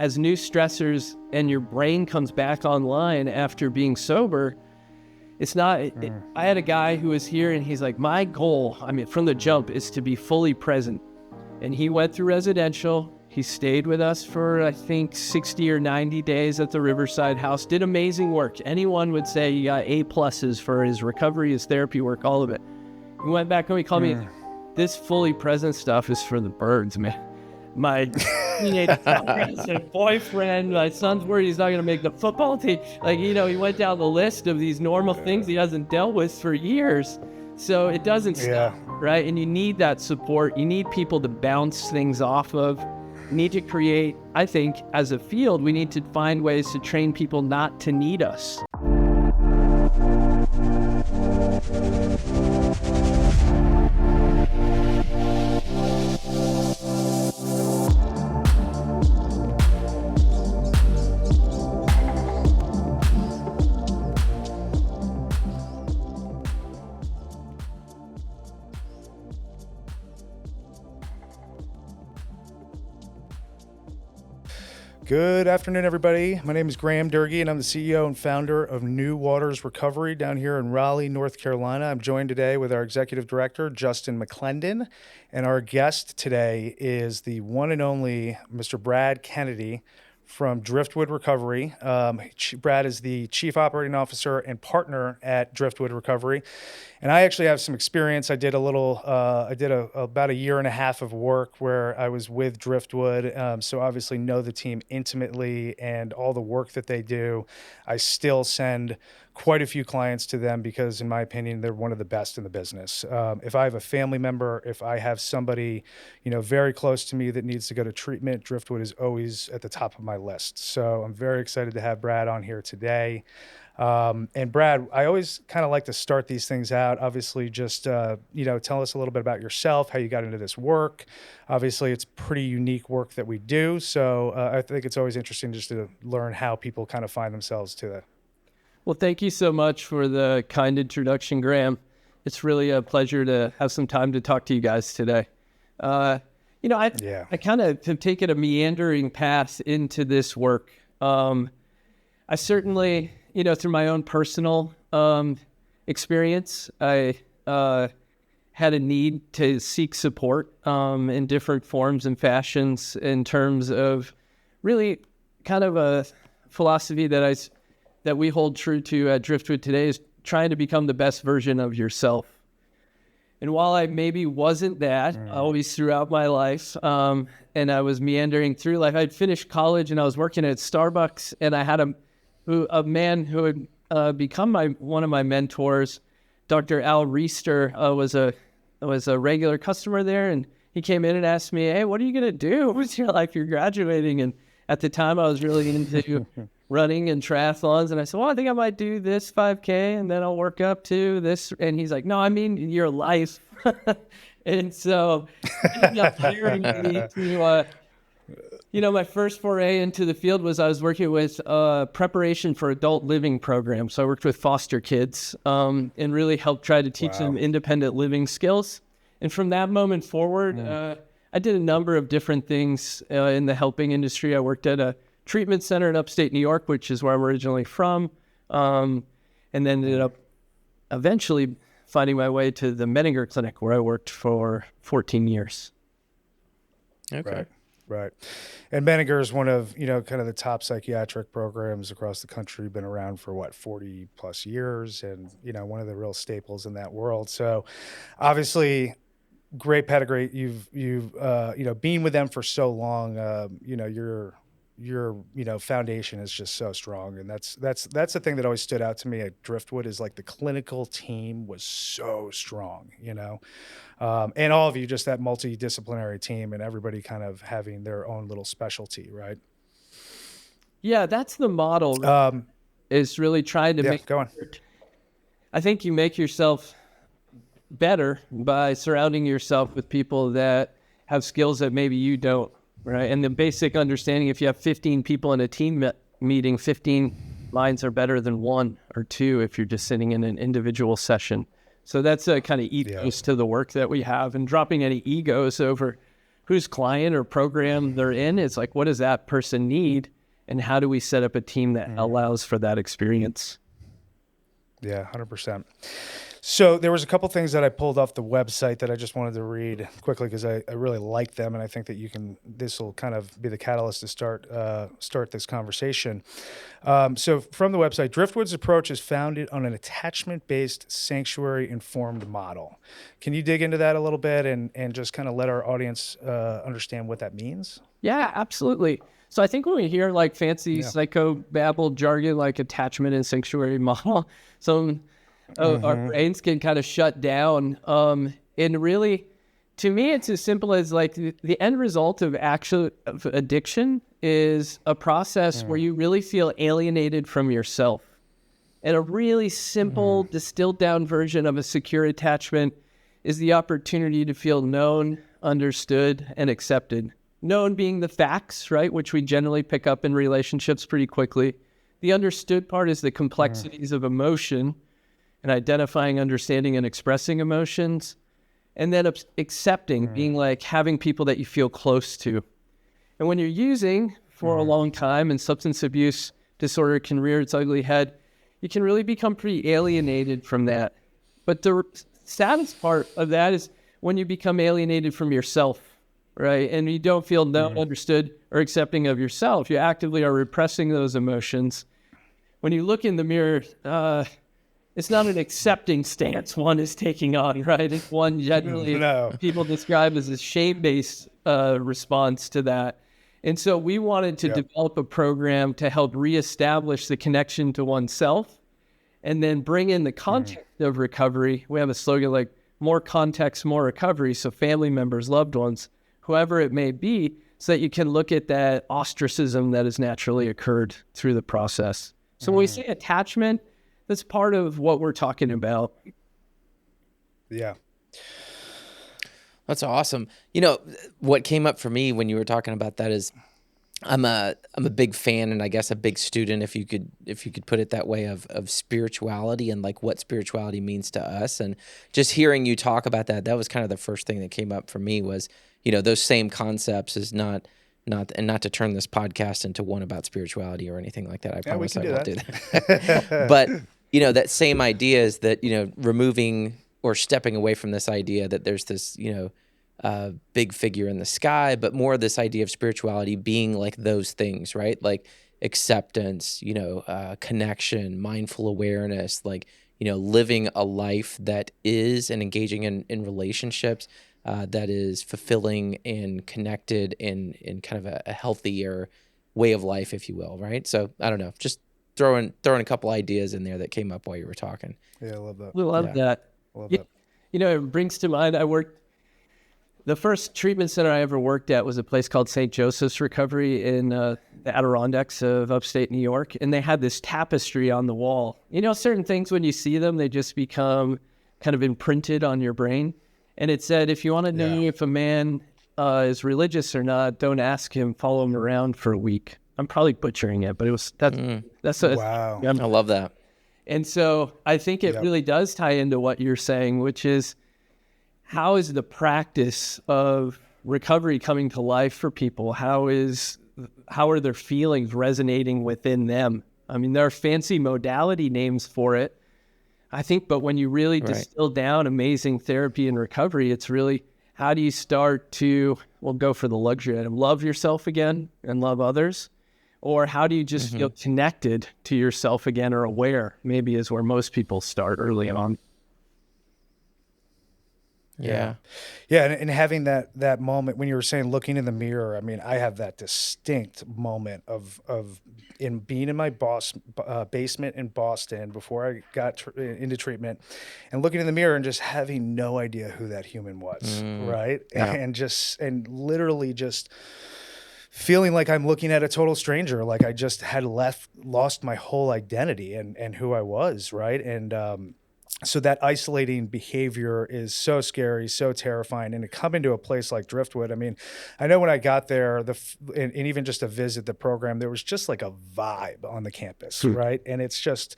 as new stressors and your brain comes back online after being sober, it's not, I had a guy who was here and he's like, my goal, I mean, from the jump is to be fully present. And he went through residential. He stayed with us for, I think, 60 or 90 days at the Riverside house, did amazing work. Anyone would say he got A+ for his recovery, his therapy work, all of it. He went back home, he called me, this fully present stuff is for the birds, man. My teenage boyfriend, my son's worried he's not going to make the football team. Like, you know, he went down the list of these normal things he hasn't dealt with for years. So it doesn't stop, right? And you need that support. You need people to bounce things off of. You need to create, I think, as a field, we need to find ways to train people not to need us. Good afternoon, everybody. My name is Graham Durgee, and I'm the CEO and founder of New Waters Recovery down here in Raleigh, North Carolina. I'm joined today with our executive director, Justin McClendon, and our guest today is the one and only Mr. Brad Kennedy from Driftwood Recovery. Brad is the chief operating officer and partner at Driftwood Recovery. And I actually have some experience. I did about a year and a half of work where I was with Driftwood. So obviously know the team intimately and all the work that they do. I still send quite a few clients to them because in my opinion, they're one of the best in the business. If I have a family member, if I have somebody, very close to me that needs to go to treatment, Driftwood is always at the top of my list. So I'm very excited to have Brad on here today. And Brad, I always kind of like to start these things out. Obviously, just, tell us a little bit about yourself, how you got into this work. Obviously, it's pretty unique work that we do. So I think it's always interesting just to learn how people kind of find themselves to that. Well, thank you so much for the kind introduction, Graham. It's really a pleasure to have some time to talk to you guys today. I kind of have taken a meandering path into this work. I certainly, through my own personal experience, I had a need to seek support in different forms and fashions in terms of really kind of a philosophy that we hold true to at Driftwood today is trying to become the best version of yourself. And while I maybe wasn't that always throughout my life, and I was meandering through life, I'd finished college and I was working at Starbucks, and I had a man who had become one of my mentors, Dr. Al Reister, was a regular customer there, and he came in and asked me, "Hey, what are you gonna do with your life? You're graduating." And at the time, I was really into running and triathlons, and I said, "Well, I think I might do this 5K, and then I'll work up to this." And he's like, "No, I mean your life." And so, he got hiring me to, my first foray into the field was I was working with preparation for adult living programs. So I worked with foster kids and really helped try to teach them independent living skills. And from that moment forward, I did a number of different things in the helping industry. I worked at a treatment center in upstate New York, which is where I'm originally from, and then ended up eventually finding my way to the Menninger Clinic, where I worked for 14 years. Okay. Right. And Menninger is one of, kind of the top psychiatric programs across the country, been around for 40 plus years and, one of the real staples in that world. So obviously great pedigree. You've been with them for so long, your foundation is just so strong. And that's the thing that always stood out to me at Driftwood is like the clinical team was so strong, and all of you, just that multidisciplinary team and everybody kind of having their own little specialty, right? Yeah, that's the model is really trying to make. Go on. I think you make yourself better by surrounding yourself with people that have skills that maybe you don't. Right. And the basic understanding, if you have 15 people in a team meeting, 15 minds are better than one or two if you're just sitting in an individual session. So that's a kind of ethos to the work that we have, and dropping any egos over whose client or program they're in. It's like, what does that person need? And how do we set up a team that allows for that experience? Yeah, 100%. So there was a couple things that I pulled off the website that I just wanted to read quickly because I really like them, and I think that this will kind of be the catalyst to start this conversation. So from the website, Driftwood's approach is founded on an attachment-based, sanctuary-informed model. Can you dig into that a little bit and just kind of let our audience understand what that means? Yeah, absolutely. So I think when we hear like fancy psychobabble jargon like attachment and sanctuary model, our brains can kind of shut down. And really, to me, it's as simple as like the end result of addiction is a process where you really feel alienated from yourself. And a really simple, distilled down version of a secure attachment is the opportunity to feel known, understood, and accepted. Known being the facts, right, which we generally pick up in relationships pretty quickly. The understood part is the complexities of emotion and identifying, understanding, and expressing emotions. And then accepting, being like having people that you feel close to. And when you're using for a long time and substance abuse disorder can rear its ugly head, you can really become pretty alienated from that. But the saddest part of that is when you become alienated from yourself. Right. And you don't feel known, understood, or accepting of yourself. You actively are repressing those emotions. When you look in the mirror, it's not an accepting stance one is taking on, right? It's one generally people describe as a shame-based response to that. And so we wanted to develop a program to help reestablish the connection to oneself and then bring in the context of recovery. We have a slogan like more context, more recovery. So family members, loved ones, whoever it may be, so that you can look at that ostracism that has naturally occurred through the process. So when we say attachment, that's part of what we're talking about. Yeah. That's awesome. You know, what came up for me when you were talking about that is I'm a big fan and I guess a big student, if you could put it that way, of spirituality and like what spirituality means to us. And just hearing you talk about that was kind of the first thing that came up for me was, you know, those same concepts is not to turn this podcast into one about spirituality or anything like that. I promise I won't do that. But, you know, that same idea is that, you know, removing or stepping away from this idea that there's this, you know, big figure in the sky, but more this idea of spirituality being like those things, right? Like acceptance, you know, connection, mindful awareness, like, you know, living a life that is and engaging in relationships that is fulfilling and connected in kind of a healthier way of life, if you will, right? So I don't know, just throwing a couple ideas in there that came up while you were talking. Yeah, I love that. We love that. You know, it brings to mind, the first treatment center I ever worked at was a place called St. Joseph's Recovery in the Adirondacks of upstate New York. And they had this tapestry on the wall. You know, certain things, when you see them, they just become kind of imprinted on your brain. And it said, if you want to know if a man is religious or not, don't ask him, follow him around for a week. I'm probably butchering it, but that's wow. I love that. And so I think it really does tie into what you're saying, which is, how is the practice of recovery coming to life for people? How are their feelings resonating within them? I mean, there are fancy modality names for it, I think, but when you really distill down amazing therapy and recovery, it's really, how do you start to, we'll go for the luxury item, love yourself again and love others? Or how do you just feel connected to yourself again, or aware, maybe is where most people start early on. Yeah. And having that moment when you were saying looking in the mirror, I mean, I have that distinct moment of being in my basement in Boston before I got into treatment, and looking in the mirror and just having no idea who that human was, right? Yeah. And literally just feeling like I'm looking at a total stranger, like I just had lost my whole identity and who I was, right? And so that isolating behavior is so scary, so terrifying. And to come into a place like Driftwood, I mean, I know when I got there, and even just to visit the program, there was just like a vibe on the campus, right? And it's just,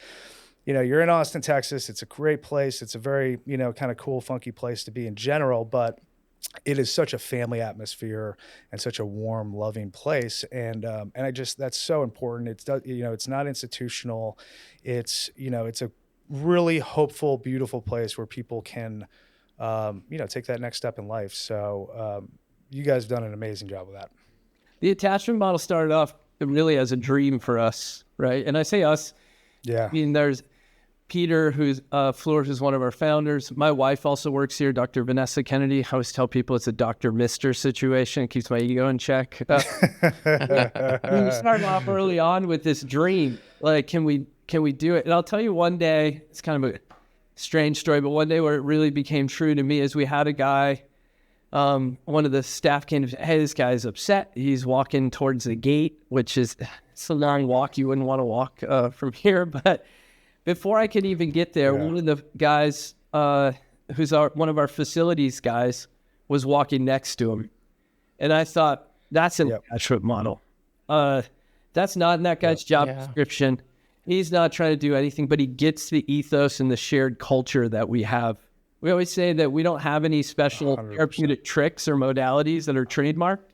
you know, you're in Austin, Texas. It's a great place. It's a very, you know, kind of cool, funky place to be in general. But it is such a family atmosphere and such a warm, loving place. And I just, that's so important. It's not institutional. It's a really hopeful, beautiful place where people can, take that next step in life. So you guys have done an amazing job with that. The attachment model started off really as a dream for us, right? And I say us, Yeah. I mean, there's Peter, Fleur, who's one of our founders. My wife also works here, Dr. Vanessa Kennedy. I always tell people it's a Dr. Mister situation. It keeps my ego in check. We started off early on with this dream. Like, can we do it? And I'll tell you one day, it's kind of a strange story, but one day where it really became true to me is we had a guy, one of the staff came and said, hey, this guy's upset. He's walking towards the gate, which is, it's a long walk. You wouldn't want to walk from here, but before I could even get there, one of the guys, who's one of our facilities guys, was walking next to him. And I thought, that's an attachment model. That's not in that guy's job description. He's not trying to do anything, but he gets the ethos and the shared culture that we have. We always say that we don't have any special 100%. Therapeutic tricks or modalities that are trademarked.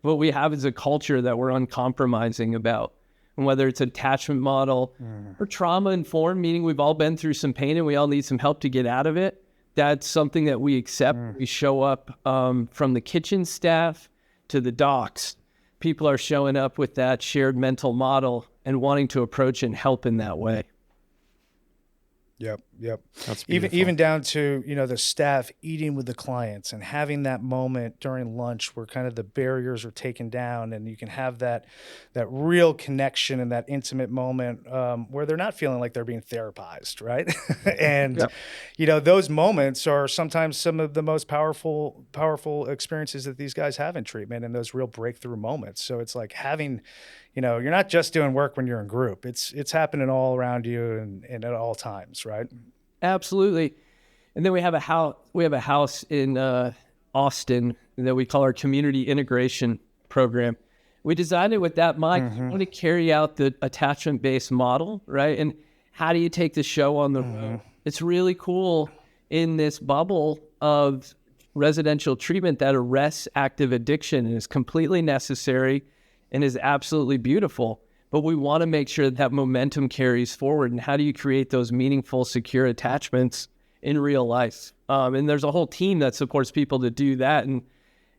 What we have is a culture that we're uncompromising about. And whether it's an attachment model or trauma-informed, meaning we've all been through some pain and we all need some help to get out of it, that's something that we accept. We show up from the kitchen staff to the docks. People are showing up with that shared mental model and wanting to approach and help in that way. Yep. That's beautiful. Even down to, the staff eating with the clients and having that moment during lunch where kind of the barriers are taken down and you can have that real connection and that intimate moment where they're not feeling like they're being therapized, right? And, those moments are sometimes some of the most powerful experiences that these guys have in treatment and those real breakthrough moments. So it's like having, you're not just doing work when you're in group. It's happening all around you and at all times, right? Absolutely. And then we have a house in Austin that we call our community integration program. We designed it with that mind. We want to carry out the attachment-based model, right? And how do you take the show on the road? It's really cool in this bubble of residential treatment that arrests active addiction and is completely necessary and is absolutely beautiful. But we want to make sure that momentum carries forward. And how do you create those meaningful, secure attachments in real life? And there's a whole team that supports people to do that. And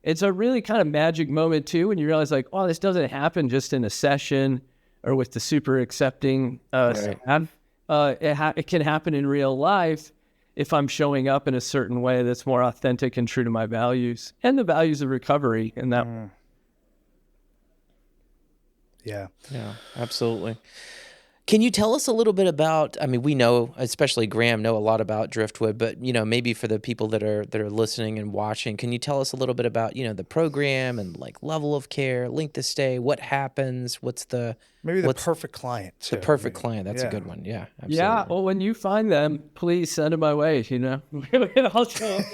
it's a really kind of magic moment too, when you realize like, oh, this doesn't happen just in a session or with the super accepting staff. It can happen in real life if I'm showing up in a certain way that's more authentic and true to my values and the values of recovery in that. Yeah, absolutely. Can you tell us a little bit about, we know, especially Graham, know a lot about Driftwood, but, maybe for the people that are listening and watching, can you tell us a little bit about, the program and like level of care, length of stay, what happens, maybe the perfect client too. The perfect client. That's a good one. Yeah, absolutely. Yeah. Well, when you find them, please send them my way, I'll show up.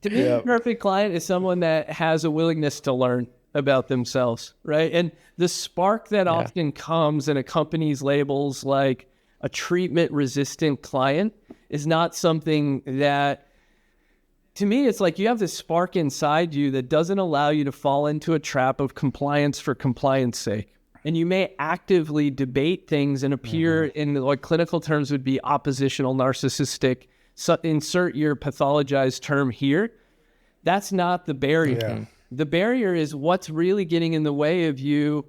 To me, the perfect client is someone that has a willingness to learn about themselves, right? And the spark that often comes and accompanies labels like a treatment-resistant client is not something that, to me, it's like you have this spark inside you that doesn't allow you to fall into a trap of compliance for compliance sake. And you may actively debate things and appear in what clinical terms would be oppositional, narcissistic, insert your pathologized term here. That's not the barrier. The barrier is what's really getting in the way of you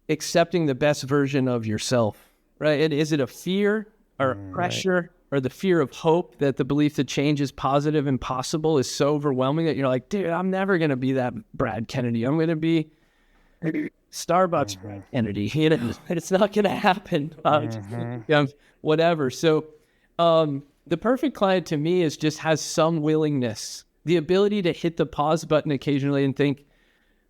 accepting the best version of yourself, right? And is it a fear or pressure or the fear of hope that the belief that change is positive and possible is so overwhelming that you're like, dude, I'm never going to be that Brad Kennedy. I'm going to be Starbucks Brad Kennedy. It's not going to happen. Whatever. So the perfect client to me has some willingness, the ability to hit the pause button occasionally and think,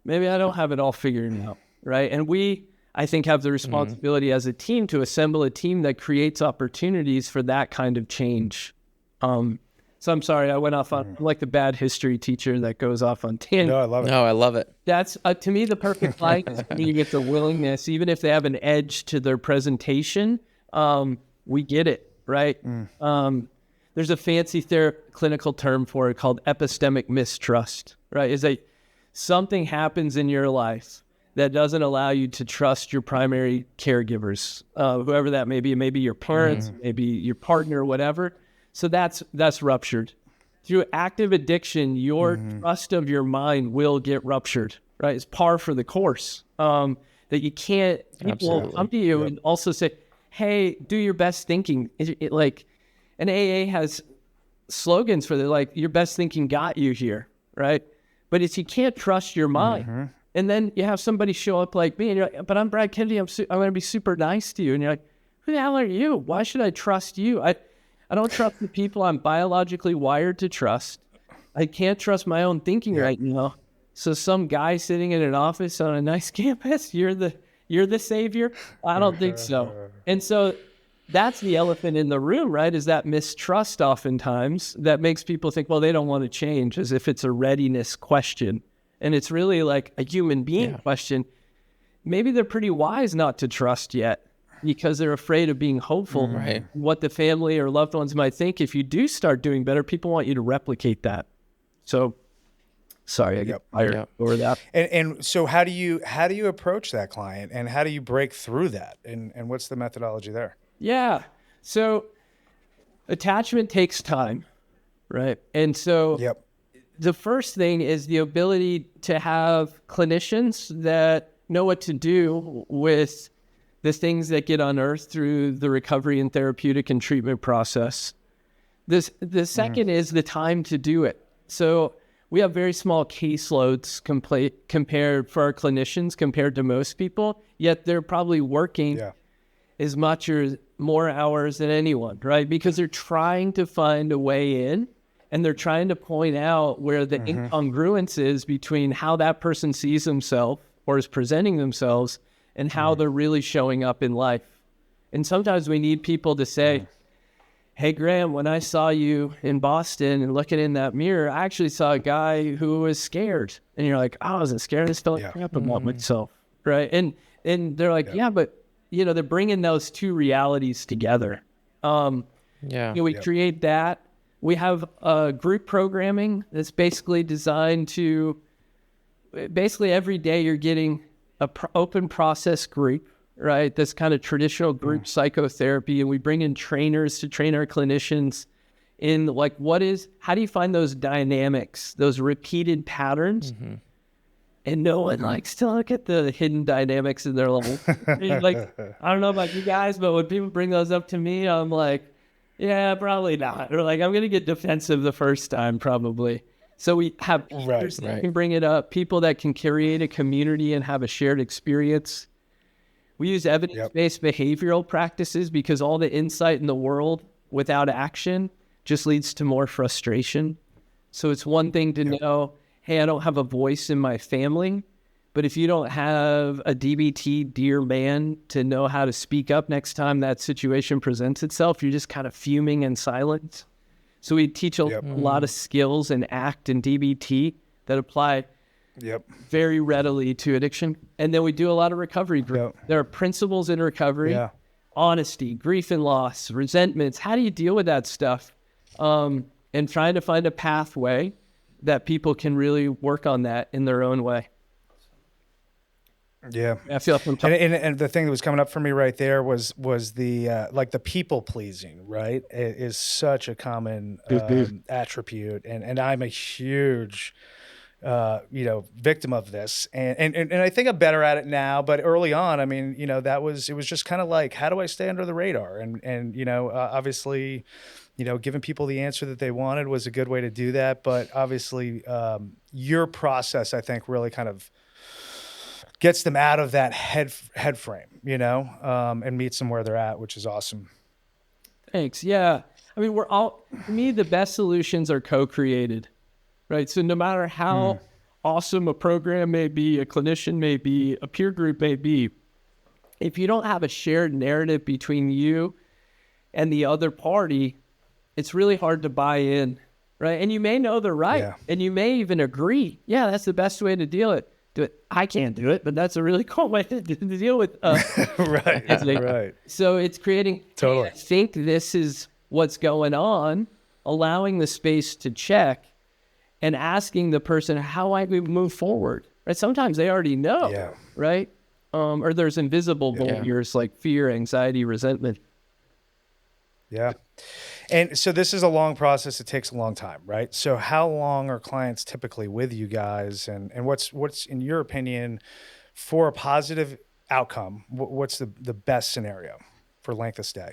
maybe I don't have it all figured out, right? And we, I think, have the responsibility as a team to assemble a team that creates opportunities for that kind of change. So I'm sorry, I went off on like the bad history teacher that goes off on tangent. No, I love it. No, I love it. That's, to me, the perfect client is when you get the willingness, even if they have an edge to their presentation, we get it, right? there's a fancy clinical term for it called epistemic mistrust, right? Is that something happens in your life that doesn't allow you to trust your primary caregivers, whoever that may be. Maybe your parents, maybe your partner, whatever. So that's ruptured. Through active addiction, your trust of your mind will get ruptured, right? It's par for the course. That you can't, people will come to you and also say, hey, do your best thinking. And AA has slogans for like, your best thinking got you here, right? But it's, you can't trust your mind. And then you have somebody show up like me and you're like, but I'm Brad Kennedy. I'm going to be super nice to you. And you're like, who the hell are you? Why should I trust you? I don't trust the people I'm biologically wired to trust. I can't trust my own thinking right now. So some guy sitting in an office on a nice campus, you're the savior? I don't think so. And so that's the elephant in the room, right? Is that mistrust oftentimes that makes people think, well, they don't want to change, as if it's a readiness question. And it's really like a human being question. Maybe they're pretty wise not to trust yet because they're afraid of being hopeful. Right. What the family or loved ones might think. If you do start doing better, people want you to replicate that. So, sorry, I get fired over that. And so how do you approach that client, and how do you break through that? And what's the methodology there? Yeah. So attachment takes time, right? And so the first thing is the ability to have clinicians that know what to do with the things that get unearthed through the recovery and therapeutic and treatment process. The second is the time to do it. So we have very small caseloads compared for our clinicians compared to most people, yet they're probably working as much or more hours than anyone, right? Because they're trying to find a way in, and they're trying to point out where the incongruence is between how that person sees himself or is presenting themselves and how they're really showing up in life. And sometimes we need people to say, hey, Graham, when I saw you in Boston and looking in that mirror, I actually saw a guy who was scared. And you're like, oh, I wasn't scared. I just felt like crap about myself, right? And they're like, but, they're bringing those two realities together. We create that. We have group programming that's basically designed to, every day you're getting an open process group, right? That's kind of traditional group psychotherapy. And we bring in trainers to train our clinicians in like, how do you find those dynamics, those repeated patterns? And no one likes to look at the hidden dynamics in their life. Like, I don't know about you guys, but when people bring those up to me, I'm like, yeah, probably not. Or like, I'm going to get defensive the first time, probably. So we have peers that can bring it up, people that can create a community and have a shared experience. We use evidence-based behavioral practices because all the insight in the world without action just leads to more frustration. So it's one thing to know, hey, I don't have a voice in my family, but if you don't have a DBT dear man to know how to speak up next time that situation presents itself, you're just kind of fuming in silence. So we teach a lot of skills in ACT and DBT that apply very readily to addiction. And then we do a lot of recovery. There are principles in recovery, honesty, grief and loss, resentments. How do you deal with that stuff? And trying to find a pathway that people can really work on that in their own way. I feel like and the thing that was coming up for me right there was the like the people pleasing, right? It is such a common attribute, and I'm a huge victim of this, and I think I'm better at it now, but early on, I mean, it was just kind of like, how do I stay under the radar? And obviously, giving people the answer that they wanted was a good way to do that, but obviously your process, I think, really kind of gets them out of that head frame, and meets them where they're at, which is awesome. Thanks. Yeah. I mean, to me, the best solutions are co-created, right? So no matter how awesome a program may be, a clinician may be, a peer group may be, if you don't have a shared narrative between you and the other party, it's really hard to buy in, right? And you may know they're right, and you may even agree, that's the best way to do it. I can't do it, but that's a really cool way to deal with. Right. So it's creating, I think this is what's going on. allowing the space to check and asking the person how I would move forward, right? Sometimes they already know, right? Or there's invisible barriers like fear, anxiety, resentment. Yeah. And so this is a long process. It takes a long time, right? So how long are clients typically with you guys? And what's in your opinion for a positive outcome? What's the best scenario for length of stay?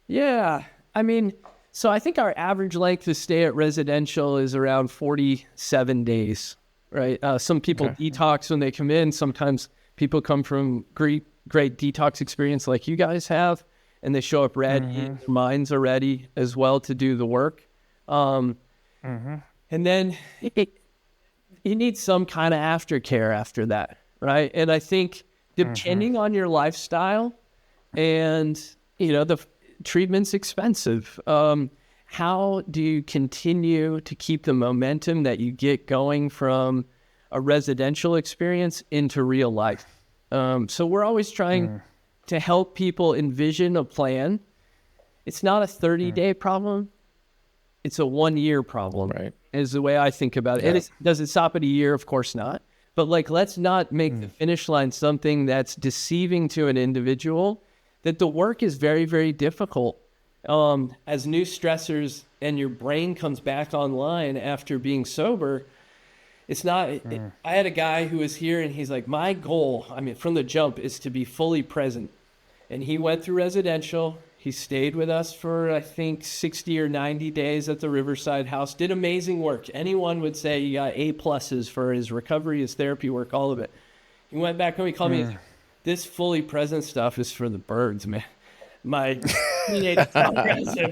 Yeah. I mean, so I think our average length of stay at residential is around 47 days, right? Some people detox when they come in. Sometimes people come from great detox experience like you guys have, and they show up ready. Their minds are ready as well to do the work. And then you need some kind of aftercare after that, right? And I think depending on your lifestyle and, the treatment's expensive. How do you continue to keep the momentum that you get going from a residential experience into real life? So we're always trying to help people envision a plan. It's not a 30-day problem. It's a 1-year problem, right? Is the way I think about it. And does it stop at a year? Of course not. But let's not make the finish line something that's deceiving to an individual, that the work is very, very difficult. As new stressors and your brain comes back online after being sober, it's not, I had a guy who was here and he's like, my goal, from the jump is to be fully present. And he went through residential. He stayed with us for, I think, 60 or 90 days at the Riverside house, did amazing work. Anyone would say he got A+ for his recovery, his therapy work, all of it. He went back home, he called me, this fully present stuff is for the birds, man. My teenage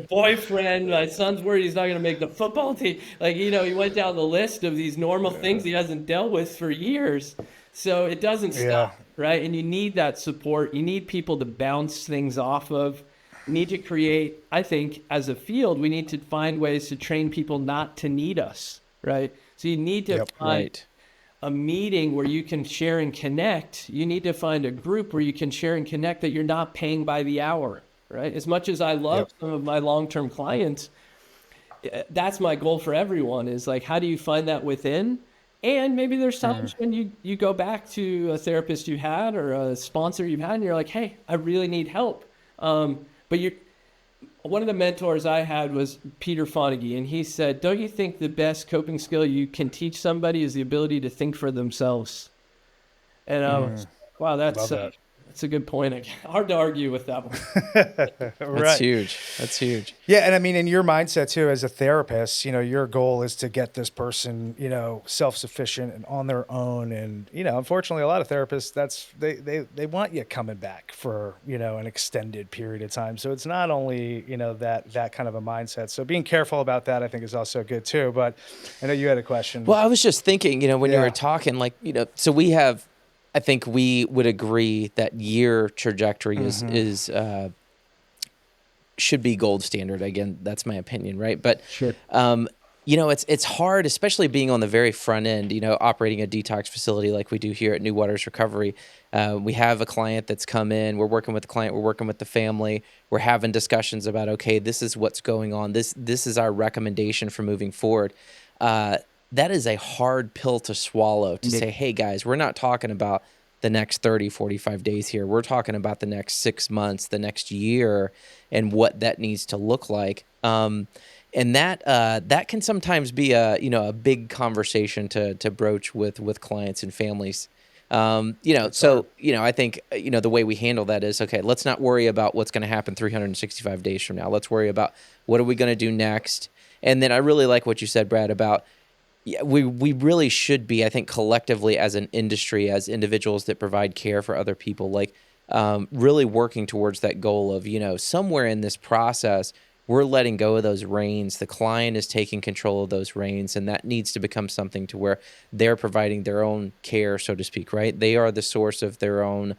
boyfriend, my son's worried he's not going to make the football team. He went down the list of these normal things he hasn't dealt with for years. So it doesn't stop, right? And you need that support. You need people to bounce things off of. You need to create, I think, as a field, we need to find ways to train people not to need us, right? So you need to find a meeting where you can share and connect. You need to find a group where you can share and connect that you're not paying by the hour, right? As much as I love some of my long-term clients, that's my goal for everyone is how do you find that within? And maybe there's times when you go back to a therapist you had or a sponsor you've had and you're like, hey, I really need help. But one of the mentors I had was Peter Fonagy, and he said, don't you think the best coping skill you can teach somebody is the ability to think for themselves? And I was, wow, that's a good point. Hard to argue with that one. That's huge. That's huge. Yeah. And in your mindset too, as a therapist, your goal is to get this person, self-sufficient and on their own. And, unfortunately, a lot of therapists, they want you coming back for, an extended period of time. So it's not only, that kind of a mindset. So being careful about that, I think, is also good too. But I know you had a question. Well, I was just thinking, when you were talking, so we have, I think we would agree that year trajectory is should be gold standard. Again, that's my opinion, right? But it's hard, especially being on the very front end. Operating a detox facility like we do here at New Waters Recovery. We have a client that's come in. We're working with the client. We're working with the family. We're having discussions about, okay, this is what's going on. This is our recommendation for moving forward. That is a hard pill to swallow to say, hey, guys, we're not talking about the next 30, 45 days here. We're talking about the next 6 months, the next year, and what that needs to look like. And that can sometimes be a big conversation to broach with clients and families. So I think, the way we handle that is, okay, let's not worry about what's going to happen 365 days from now. Let's worry about what are we going to do next. And then I really like what you said, Brad, about we really should be, I think, collectively as an industry, as individuals that provide care for other people, really working towards that goal of, somewhere in this process, we're letting go of those reins. The client is taking control of those reins, and that needs to become something to where they're providing their own care, so to speak, right? They are the source of their own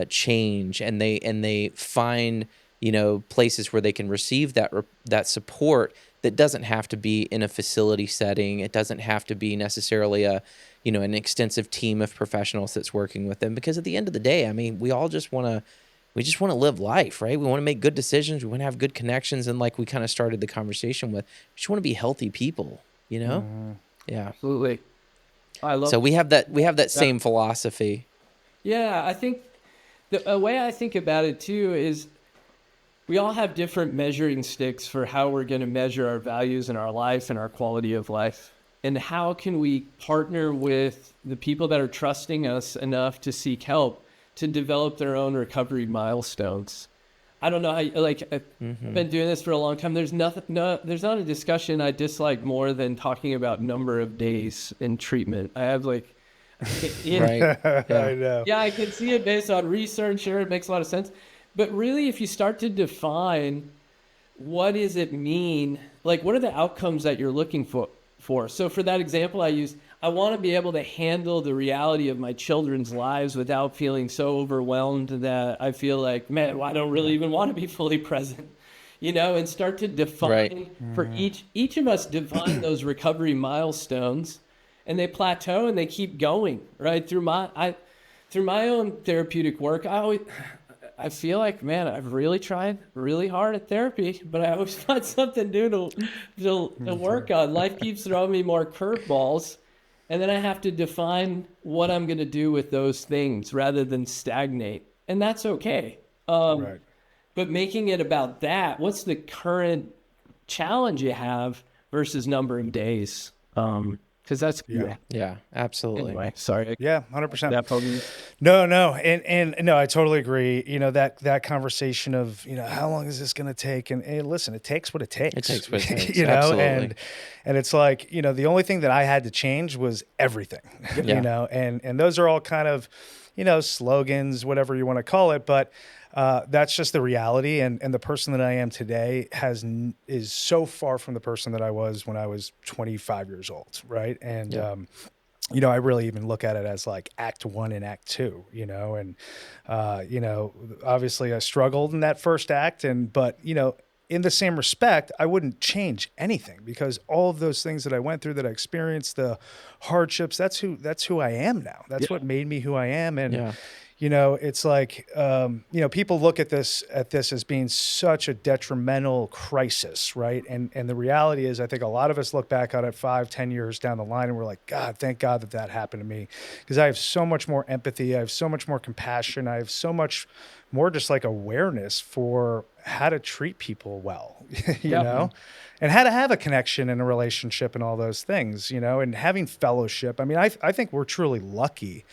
change, and they find, places where they can receive that support. That doesn't have to be in a facility setting. It doesn't have to be necessarily an extensive team of professionals that's working with them. Because at the end of the day, we all just want we just want to live life, right? We want to make good decisions. We want to have good connections. And like we kind of started the conversation with, we just want to be healthy people, you know? Yeah. Absolutely. I love So we have that same philosophy. Yeah, I think the way I think about it too is we all have different measuring sticks for how we're going to measure our values in our life and our quality of life. And how can we partner with the people that are trusting us enough to seek help to develop their own recovery milestones? I don't know how, I've been doing this for a long time. There's not a discussion I dislike more than talking about number of days in treatment. I have Right. I know. Yeah, I can see it based on research. Sure, it makes a lot of sense. But really, if you start to define what does it mean, like what are the outcomes that you're looking for? So for that example I used, I want to be able to handle the reality of my children's lives without feeling so overwhelmed that I feel like, man, well, I don't really even want to be fully present, and start to define for each of us, define those recovery milestones, and they plateau and they keep going, right? Through my own therapeutic work, I feel like, man, I've really tried really hard at therapy, but I always find something new to work on. Life keeps throwing me more curveballs, and then I have to define what I'm going to do with those things rather than stagnate. And that's okay. Right. But making it about that, what's the current challenge you have versus number of days? Because that's Yeah, absolutely. Anyway, sorry. Yeah, 100%. That probably. No, and no, I totally agree. That conversation of how long is this going to take? And listen, it takes what it takes. It takes what it takes. Absolutely. And it's like the only thing that I had to change was everything. And those are all kind of slogans, whatever you want to call it, but that's just the reality. And the person that I am today is so far from the person that I was when I was 25 years old. Right. And, I really even look at it as like act 1 and act 2, and, obviously I struggled in that first act but in the same respect, I wouldn't change anything because all of those things that I went through, that I experienced, the hardships, that's who I am now. That's what made me who I am. And, it's like, people look at this as being such a detrimental crisis, right? And the reality is, I think a lot of us look back on it 5-10 years down the line and we're like, God, thank God that happened to me, because I have so much more empathy. I have so much more compassion. I have so much more just like awareness for how to treat people well, you know, and how to have a connection and a relationship and all those things, and having fellowship. I mean, I think we're truly lucky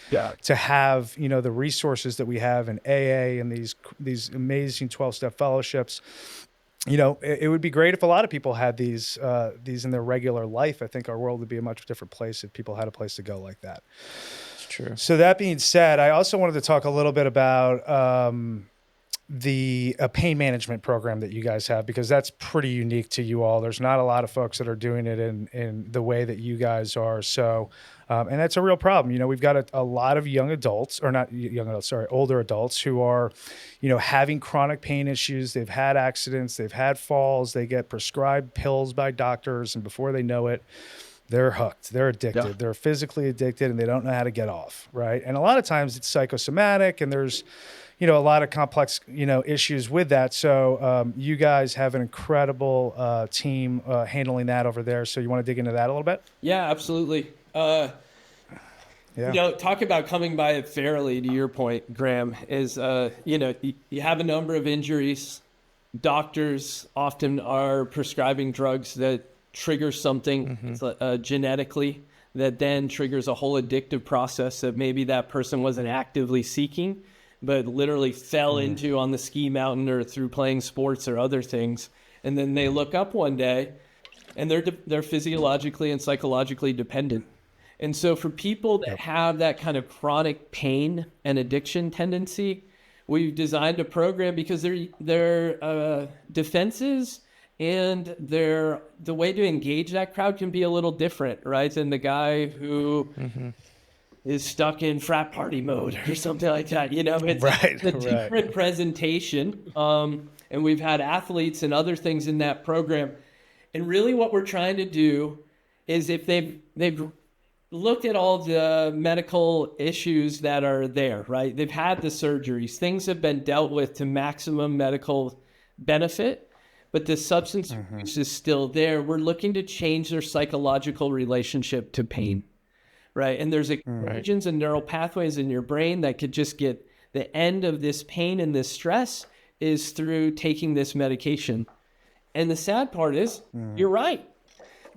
to have, the resources that we have in AA and these amazing 12-step fellowships. It would be great if a lot of people had these in their regular life. I think our world would be a much different place if people had a place to go like that. It's true. So that being said, I also wanted to talk a little bit about the pain management program that you guys have, because that's pretty unique to you all. There's not a lot of folks that are doing it in the way that you guys are. So, and that's a real problem. We've got a lot of young adults, or not young adults, sorry, older adults who are, having chronic pain issues. They've had accidents, they've had falls, they get prescribed pills by doctors, and before they know it, they're hooked, they're addicted, they're physically addicted, and they don't know how to get off, right? And a lot of times it's psychosomatic, and there's, a lot of complex, issues with that. So you guys have an incredible team handling that over there. So you want to dig into that a little bit? Yeah, absolutely. Talk about coming by it fairly, to your point, Graham, is, you have a number of injuries. Doctors often are prescribing drugs that trigger something genetically that then triggers a whole addictive process that maybe that person wasn't actively seeking, but literally fell into on the ski mountain or through playing sports or other things. And then they look up one day and they're physiologically and psychologically dependent. And so for people that have that kind of chronic pain and addiction tendency, we've designed a program because their defenses and the way to engage that crowd can be a little different, right, than the guy who is stuck in frat party mode or something like that. It's a different presentation. And we've had athletes and other things in that program. And really what we're trying to do is if they've looked at all the medical issues that are there, right? They've had the surgeries. Things have been dealt with to maximum medical benefit, but the substance abuse is still there. We're looking to change their psychological relationship to pain, right? And there's regions and neural pathways in your brain that could just get the end of this pain and this stress is through taking this medication. And the sad part is, you're right.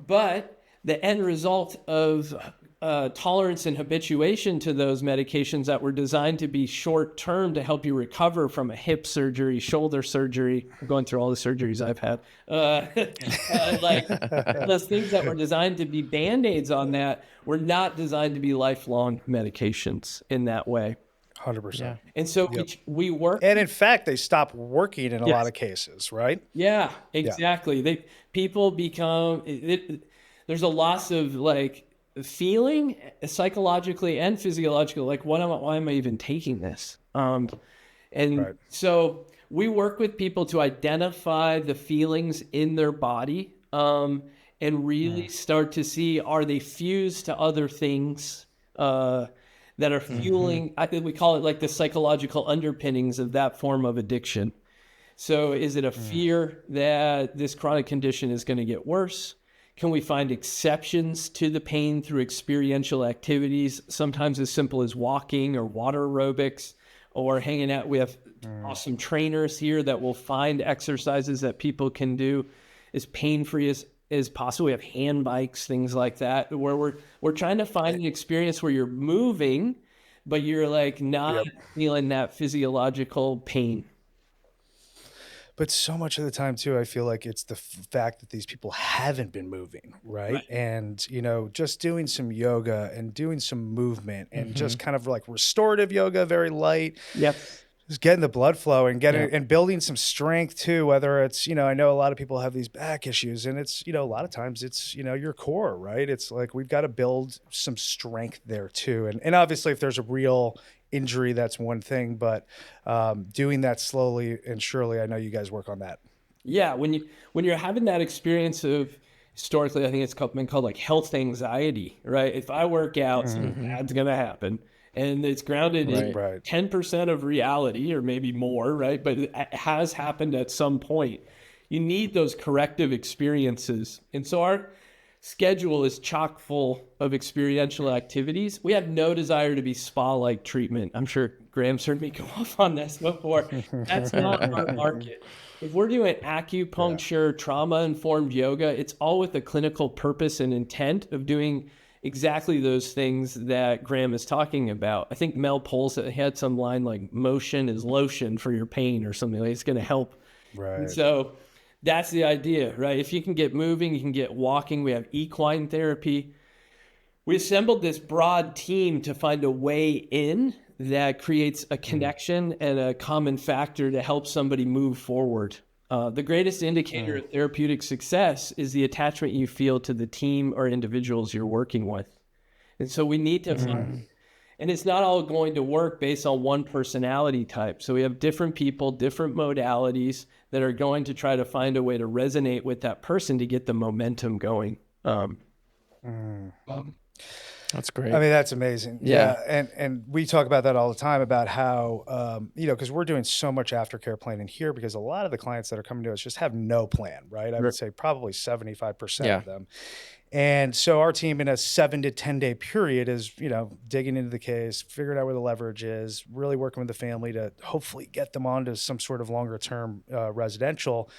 But the end result of tolerance and habituation to those medications that were designed to be short-term to help you recover from a hip surgery, shoulder surgery, I'm going through all the surgeries I've had, like those things that were designed to be Band-Aids on that were not designed to be lifelong medications in that way. 100%. And so we work. And in fact, they stop working in a lot of cases, right? Yeah, exactly. People become, there's a loss of like feeling psychologically and physiologically, like why am I even taking this? So we work with people to identify the feelings in their body and really start to see, are they fused to other things that are fueling, I think we call it like the psychological underpinnings of that form of addiction. So is it a fear that this chronic condition is going to get worse? Can we find exceptions to the pain through experiential activities, sometimes as simple as walking or water aerobics or hanging out? We have awesome trainers here that will find exercises that people can do as pain-free as possible. We have hand bikes, things like that, where we're trying to find an experience where you're moving, but you're like not feeling that physiological pain. But so much of the time too, I feel like it's the fact that these people haven't been moving, right? And, just doing some yoga and doing some movement and just kind of like restorative yoga, very light. Yep. Just getting the blood flow and and building some strength too, whether it's, I know a lot of people have these back issues and it's, a lot of times it's, your core, right? It's like, we've got to build some strength there too. And obviously if there's a real injury, that's one thing, but doing that slowly and surely, I know you guys work on that. Yeah. When you're having that experience of, historically, I think it's been called like health anxiety, right? If I work out, something bad's going to happen. And it's grounded in 10% of reality or maybe more, right? But it has happened at some point. You need those corrective experiences. And so our schedule is chock full of experiential activities. We have no desire to be spa-like treatment. I'm sure Graham's heard me go off on this before. That's not our market. If we're doing acupuncture, trauma-informed yoga, it's all with a clinical purpose and intent of doing exactly those things that Graham is talking about. I think Mel Poles had some line like motion is lotion for your pain or something like it's going to help. Right. And so that's the idea, right? If you can get moving, you can get walking. We have equine therapy. We assembled this broad team to find a way in that creates a connection and a common factor to help somebody move forward. The greatest indicator of therapeutic success is the attachment you feel to the team or individuals you're working with. And so we need to find, and it's not all going to work based on one personality type. So we have different people, different modalities that are going to try to find a way to resonate with that person to get the momentum going. That's great. I mean, that's amazing. Yeah. And we talk about that all the time about how, because we're doing so much aftercare planning here because a lot of the clients that are coming to us just have no plan, right? I would say probably 75% of them. And so our team in a 7 to 10 day period is, digging into the case, figuring out where the leverage is, really working with the family to hopefully get them onto some sort of longer term residential.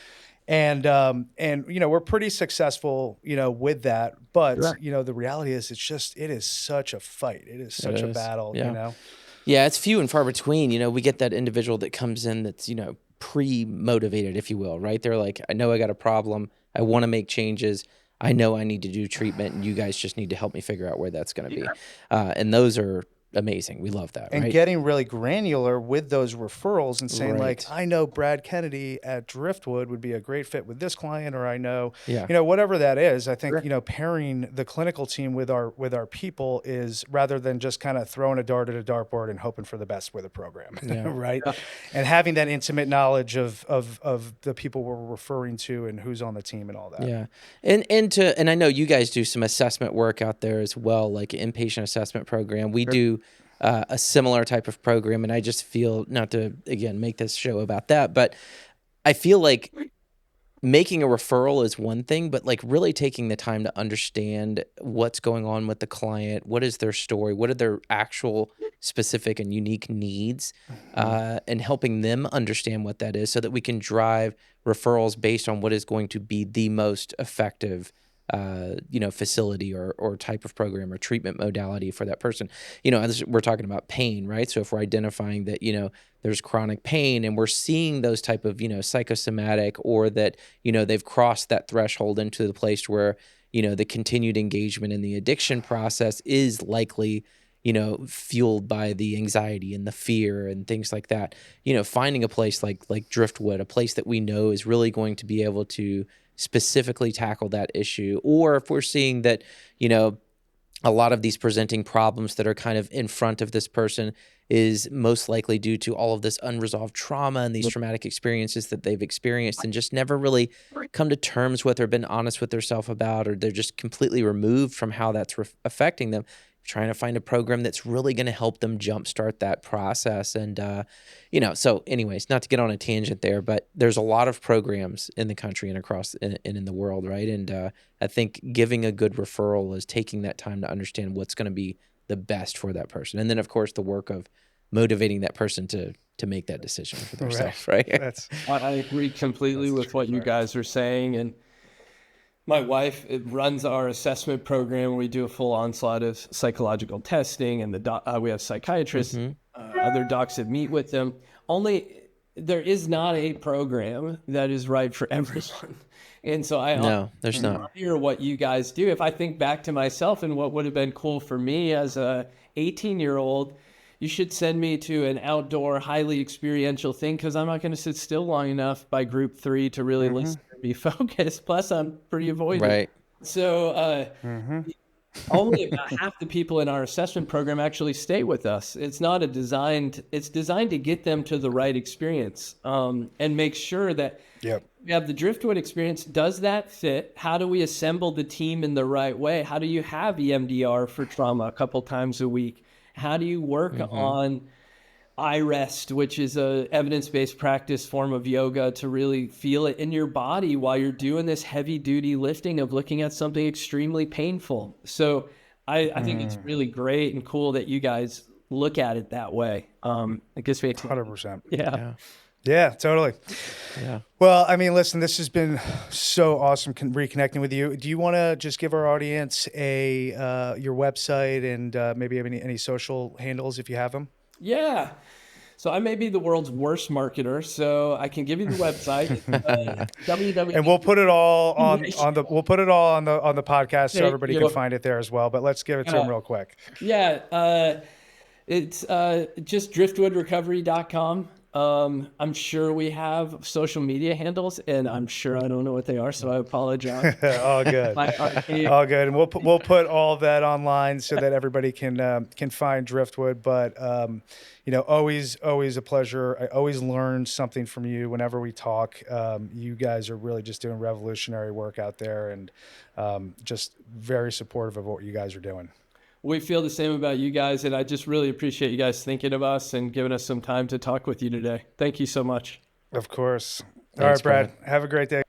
And we're pretty successful, with that. But, the reality is it is such a fight. It is such a battle, Yeah, it's few and far between. We get that individual that comes in that's, pre-motivated, if you will, right? They're like, I know I got a problem. I want to make changes. I know I need to do treatment, and you guys just need to help me figure out where that's going to be. And those are amazing. We love that. And right? getting really granular with those referrals and saying Right. I know Brad Kennedy at Driftwood would be a great fit with this client, or I know, Yeah. Whatever that is. I think, pairing the clinical team with our people is, rather than just kind of throwing a dart at a dartboard and hoping for the best with a program, right? Yeah. And having that intimate knowledge of the people we're referring to and who's on the team and all that. Yeah. And I know you guys do some assessment work out there as well, like an inpatient assessment program. We do a similar type of program, and I just feel, not to, again, make this show about that, but I feel like making a referral is one thing, but like really taking the time to understand what's going on with the client, what is their story, what are their actual specific and unique needs, and helping them understand what that is so that we can drive referrals based on what is going to be the most effective facility or type of program or treatment modality for that person. We're talking about pain, right? So if we're identifying that, there's chronic pain and we're seeing those type of, psychosomatic, or that, they've crossed that threshold into the place where, the continued engagement in the addiction process is likely, fueled by the anxiety and the fear and things like that. Finding a place like Driftwood, a place that we know is really going to be able to specifically tackle that issue. Or if we're seeing that, a lot of these presenting problems that are kind of in front of this person is most likely due to all of this unresolved trauma and these traumatic experiences that they've experienced and just never really come to terms with or been honest with themselves about, or they're just completely removed from how that's affecting them. Trying to find a program that's really going to help them jumpstart that process. And, so anyways, not to get on a tangent there, but there's a lot of programs in the country and across and in the world, right? And I think giving a good referral is taking that time to understand what's going to be the best for that person. And then, of course, the work of motivating that person to make that decision for themselves, right? I agree completely with what you guys are saying. And my wife runs our assessment program. We do a full onslaught of psychological testing, and we have psychiatrists, other docs that meet with them. There is not a program that is right for everyone. And so there's not. Hear what you guys do. If I think back to myself and what would have been cool for me as a 18-year-old, you should send me to an outdoor, highly experiential thing, because I'm not going to sit still long enough by group 3 to really listen and be focused. Plus, I'm pretty avoidant. Right. So only about half the people in our assessment program actually stay with us. It's designed to get them to the right experience, and make sure that we have the Driftwood experience. Does that fit? How do we assemble the team in the right way? How do you have EMDR for trauma a couple times a week? How do you work on iRest, which is a evidence-based practice form of yoga, to really feel it in your body while you're doing this heavy-duty lifting of looking at something extremely painful? So I think it's really great and cool that you guys look at it that way. It gives me 100%. Yeah, totally. Yeah. Well, I mean, listen, this has been so awesome reconnecting with you. Do you want to just give our audience your website and maybe any social handles if you have them? Yeah. So I may be the world's worst marketer, so I can give you the website. www. And we'll put it all on the podcast so everybody can find it there as well. But let's give it to them real quick. Yeah. It's just driftwoodrecovery.com. I'm sure we have social media handles, and I'm sure I don't know what they are, so I apologize. All good. All good. And we'll put all of that online so that everybody can find Driftwood. But always a pleasure. I always learn something from you whenever we talk. You guys are really just doing revolutionary work out there, and just very supportive of what you guys are doing. We feel the same about you guys, and I just really appreciate you guys thinking of us and giving us some time to talk with you today. Thank you so much. Of course. Thanks, all right, Brad. Have a great day.